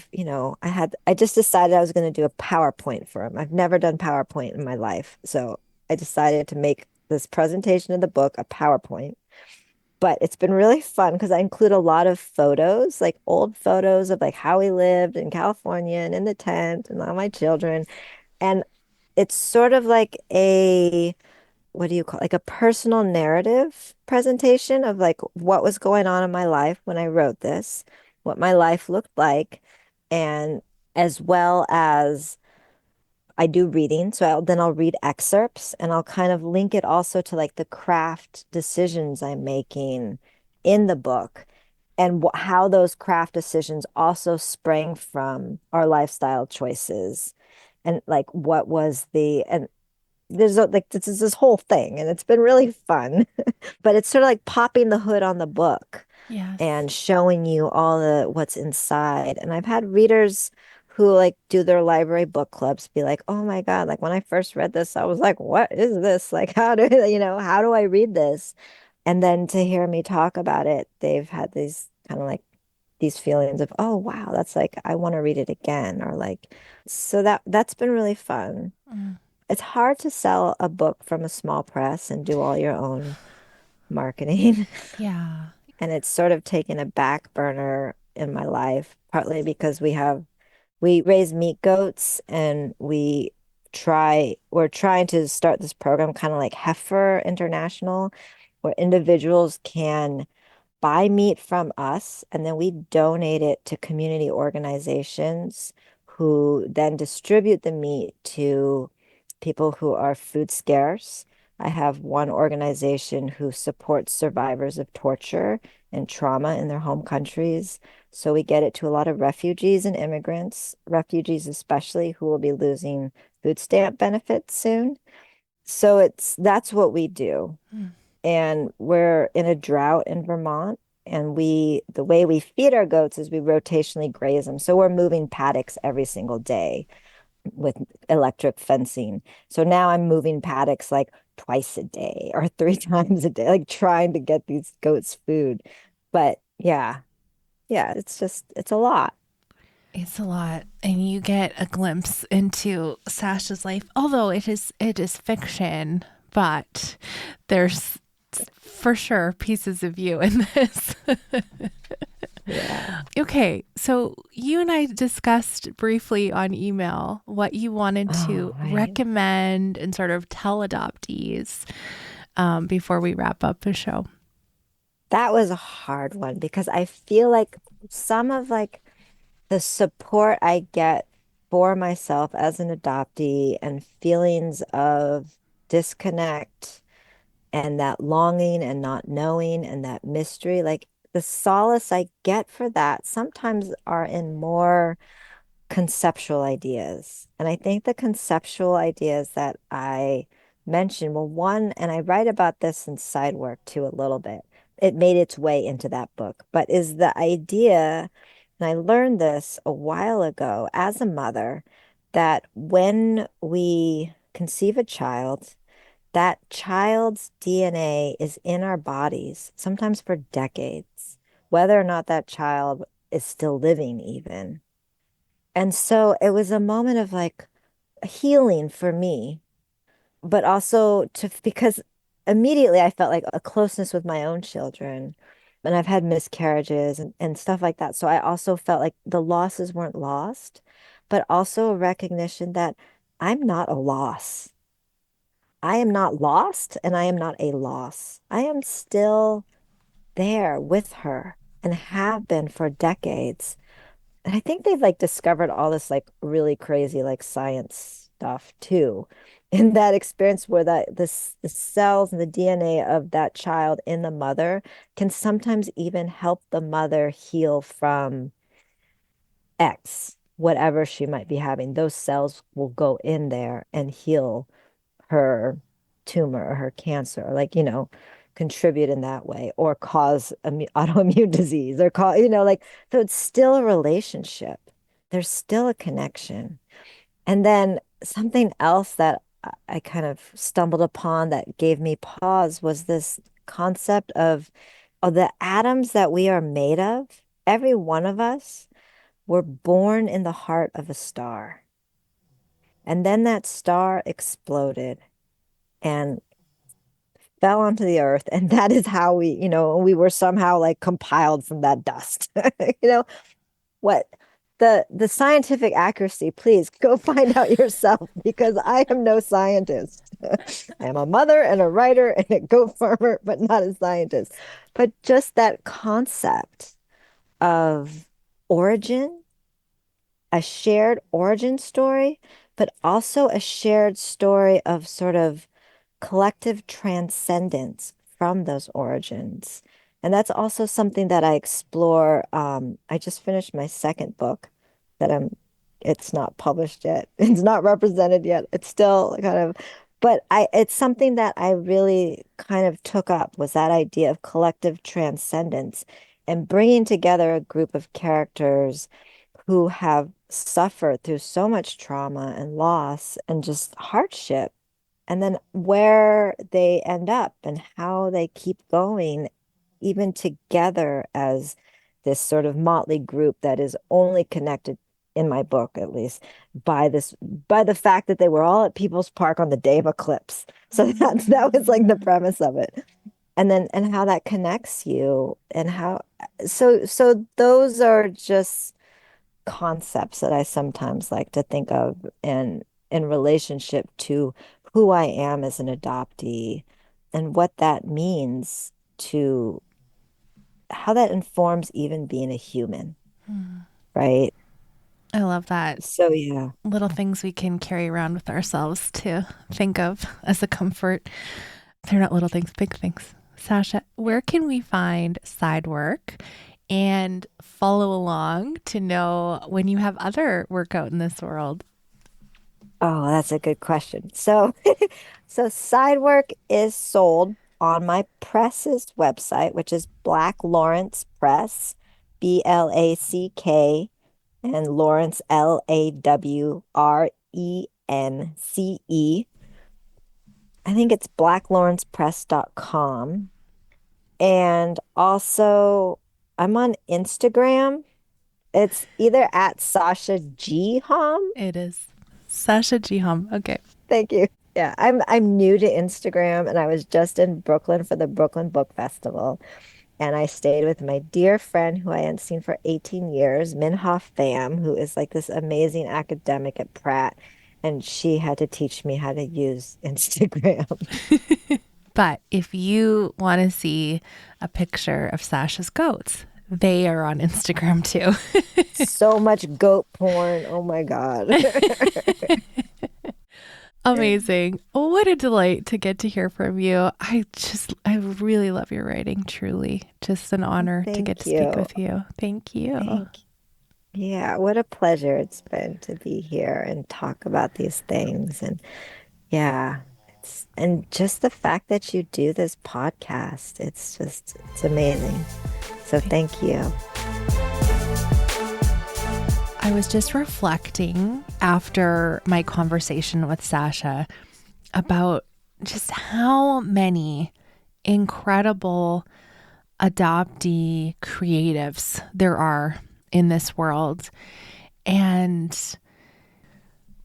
just decided I was going to do a PowerPoint for them. I've never done PowerPoint in my life. So I decided to make this presentation of the book a PowerPoint. But it's been really fun because I include a lot of photos, like old photos of like how we lived in California and in the tent and all my children. And it's sort of like what do you call like a personal narrative presentation of like what was going on in my life when I wrote this, what my life looked like, and as well as I do reading. So then I'll read excerpts and I'll kind of link it also to like the craft decisions I'm making in the book and how those craft decisions also sprang from our lifestyle choices and like what was and like this is this whole thing and it's been really fun. But it's sort of like popping the hood on the book Yes. and showing you all the what's inside. And I've had readers who like do their library book clubs be like, "Oh my God, like when I first read this, I was like, what is this? Like how do I read this?" And then to hear me talk about it, they've had these kind of like these feelings of, "Oh wow, that's like I want to read it again," or like so that's been really fun. Mm. It's hard to sell a book from a small press and do all your own marketing. Yeah. And it's sort of taken a back burner in my life, partly because we raise meat goats and we're trying to start this program kind of like Heifer International, where individuals can buy meat from us and then we donate it to community organizations who then distribute the meat to people who are food scarce. I have one organization who supports survivors of torture and trauma in their home countries. So we get it to a lot of refugees and immigrants, refugees especially, who will be losing food stamp benefits soon. So that's what we do. Mm. And we're in a drought in Vermont. And the way we feed our goats is we rotationally graze them. So we're moving paddocks every single day with electric fencing. So now I'm moving paddocks like twice a day or three times a day, like trying to get these goats food. But yeah, it's a lot. It's a lot, and you get a glimpse into Sasha's life, although it is fiction, but there's for sure pieces of you in this. Yeah. Okay, so you and I discussed briefly on email what you wanted Oh, to right. recommend and sort of tell adoptees before we wrap up the show. That was a hard one because I feel like some of like the support I get for myself as an adoptee and feelings of disconnect and that longing and not knowing and that mystery, like the solace I get for that sometimes are in more conceptual ideas. And I think the conceptual ideas that I mentioned, well, one, and I write about this in Sidework too a little bit. It made its way into that book, but is the idea, and I learned this a while ago as a mother, that when we conceive a child, that child's DNA is in our bodies, sometimes for decades, whether or not that child is still living, even. And so it was a moment of like healing for me, but also because immediately I felt like a closeness with my own children. And I've had miscarriages and stuff like that. So I also felt like the losses weren't lost, but also a recognition that I'm not a loss. I am not lost and I am not a loss. I am still there with her and have been for decades. And I think they've like discovered all this like really crazy like science stuff too. In that experience where the cells and the DNA of that child in the mother can sometimes even help the mother heal from X, whatever she might be having. Those cells will go in there and heal her tumor or her cancer, or like, contribute in that way or cause autoimmune disease or cause, like, so it's still a relationship. There's still a connection. And then something else that I kind of stumbled upon that gave me pause was this concept of the atoms that we are made of. Every one of us were born in the heart of a star. And then that star exploded and fell onto the earth. And that is how we were somehow like compiled from that dust. You know, what the scientific accuracy, please go find out yourself because I am no scientist. I am a mother and a writer and a goat farmer, but not a scientist. But just that concept of origin, a shared origin story, but also a shared story of sort of collective transcendence from those origins. And that's also something that I explore. I just finished my second book that it's not published yet. It's not represented yet. It's still kind of, but it's something that I really kind of took up was that idea of collective transcendence and bringing together a group of characters who have suffered through so much trauma and loss and just hardship and then where they end up and how they keep going, even together as this sort of motley group that is only connected, in my book at least, by the fact that they were all at People's Park on the day of eclipse. So that was like the premise of it. And then and how that connects you and how so those are just concepts that I sometimes like to think of in relationship to who I am as an adoptee and what that means to how that informs even being a human, right? I love that. So yeah. Little things we can carry around with ourselves to think of as a comfort. They're not little things, big things. Sasha, where can we find Sidework and follow along to know when you have other work out in this world? Oh, that's a good question. So, so Sidework is sold on my press's website, which is Black Lawrence Press, Black, and Lawrence, Lawrence. I think it's blacklawrencepress.com. And also, I'm on Instagram. It's either at Sasha G Hom. It is Sasha G. Hom. Okay. Thank you. Yeah, I'm new to Instagram and I was just in Brooklyn for the Brooklyn Book Festival and I stayed with my dear friend who I hadn't seen for 18 years, Minha Pham, who is like this amazing academic at Pratt, and she had to teach me how to use Instagram. But if you want to see a picture of Sasha's goats, they are on Instagram too. So much goat porn. Oh my God. Amazing. What a delight to get to hear from you. I really love your writing, truly. Just an honor to get Thank to speak you. with you. Thank you. Thank you. Yeah, what a pleasure it's been to be here and talk about these things. And yeah, and just the fact that you do this podcast, it's amazing. So thank you. I was just reflecting after my conversation with Sasha about just how many incredible adoptee creatives there are in this world. And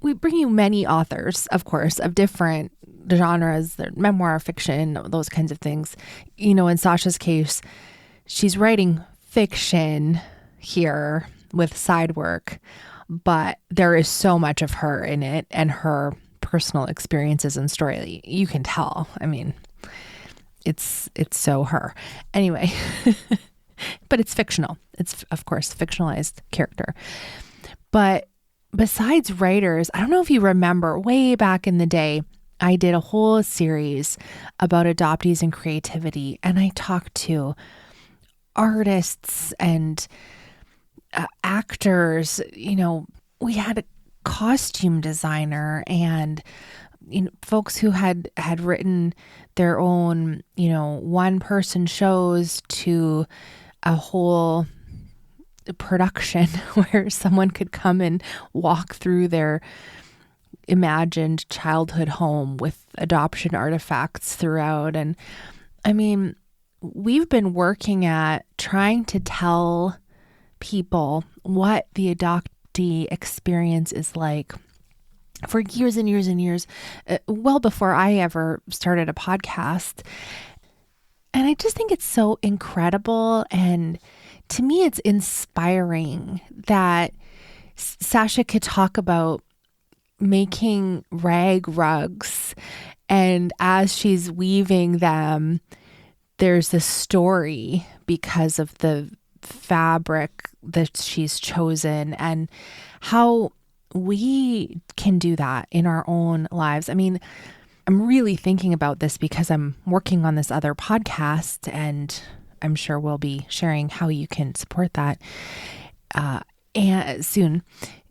we bring you many authors, of course, of different genres, their memoir, fiction, those kinds of things. You know, in Sasha's case, she's writing fiction here with Sidework, but there is so much of her in it and her personal experiences and story. You can tell. I mean, it's so her. Anyway, but it's fictional. It's, of course, fictionalized character. But besides writers, I don't know if you remember way back in the day, I did a whole series about adoptees and creativity, and I talked to artists and actors. You know, we had a costume designer and folks who had written their own, one person shows to a whole production where someone could come and walk through their imagined childhood home with adoption artifacts throughout. And I mean, we've been working at trying to tell people what the adoptee experience is like for years and years and years, well before I ever started a podcast. And I just think it's so incredible. And to me, it's inspiring that Sasha could talk about making rag rugs. And as she's weaving them, there's a story because of the fabric that she's chosen and how we can do that in our own lives. I mean, I'm really thinking about this because I'm working on this other podcast and I'm sure we'll be sharing how you can support that and soon,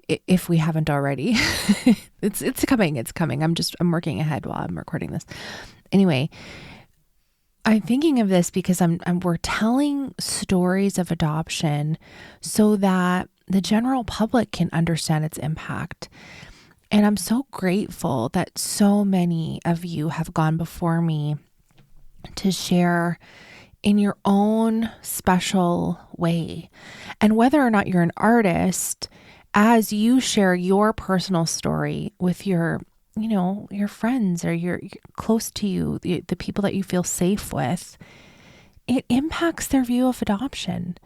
if we haven't already. It's coming. I'm working ahead while I'm recording this. Anyway, I'm thinking of this because we're telling stories of adoption so that the general public can understand its impact. And I'm so grateful that so many of you have gone before me to share in your own special way. And whether or not you're an artist, as you share your personal story with your friends or your close to you, the people that you feel safe with, it impacts their view of adoption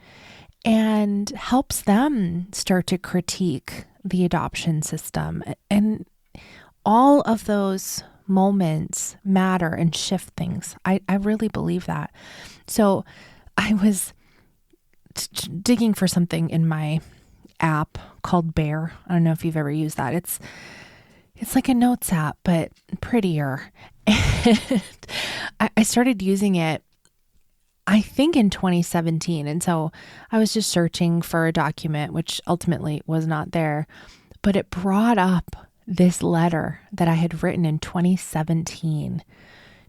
and helps them start to critique the adoption system. And all of those moments matter and shift things. I really believe that. So I was digging for something in my app called Bear. I don't know if you've ever used that. It's like a notes app, but prettier. And I started using it, I think, in 2017. And so I was just searching for a document, which ultimately was not there, but it brought up this letter that I had written in 2017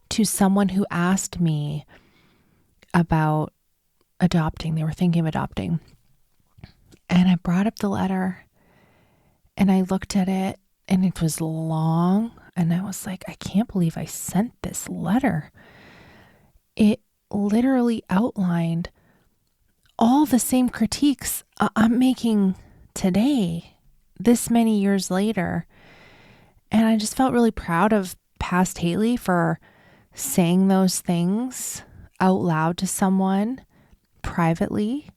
to someone who asked me about adopting. They were thinking of adopting. And I brought up the letter and I looked at it, and it was long. And I was like, I can't believe I sent this letter. It literally outlined all the same critiques I'm making today, this many years later. And I just felt really proud of past Haley for saying those things out loud to someone privately.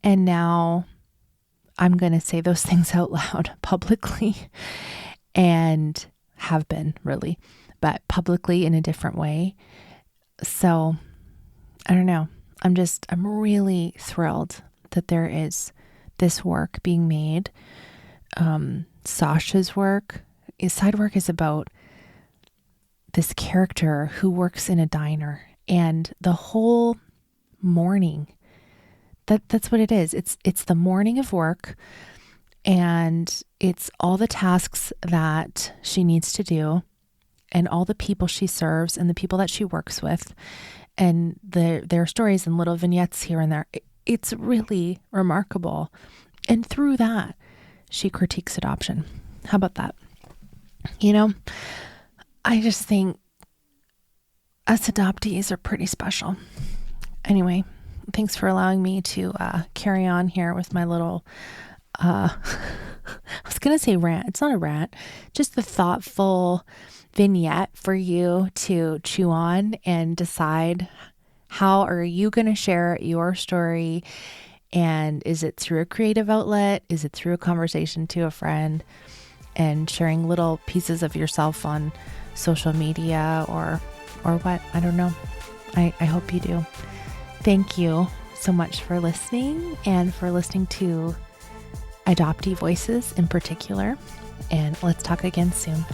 And now I'm going to say those things out loud publicly, and have been, really, but publicly in a different way. So I don't know. I'm really thrilled that there is this work being made. Sasha's work, Sidework, is about this character who works in a diner, and the whole morning, that's what it is. It's the morning of work, and it's all the tasks that she needs to do, and all the people she serves, and the people that she works with, and their stories and little vignettes here and there. It's really remarkable. And through that, she critiques adoption. How about that? I just think us adoptees are pretty special. Anyway, thanks for allowing me to carry on here with my little, I was going to say rant. It's not a rant, just a thoughtful vignette for you to chew on and decide, how are you going to share your story? And is it through a creative outlet? Is it through a conversation to a friend, and sharing little pieces of yourself on social media or what? I don't know. I hope you do. Thank you so much for listening, and for listening to Adoptee Voices in particular. And let's talk again soon.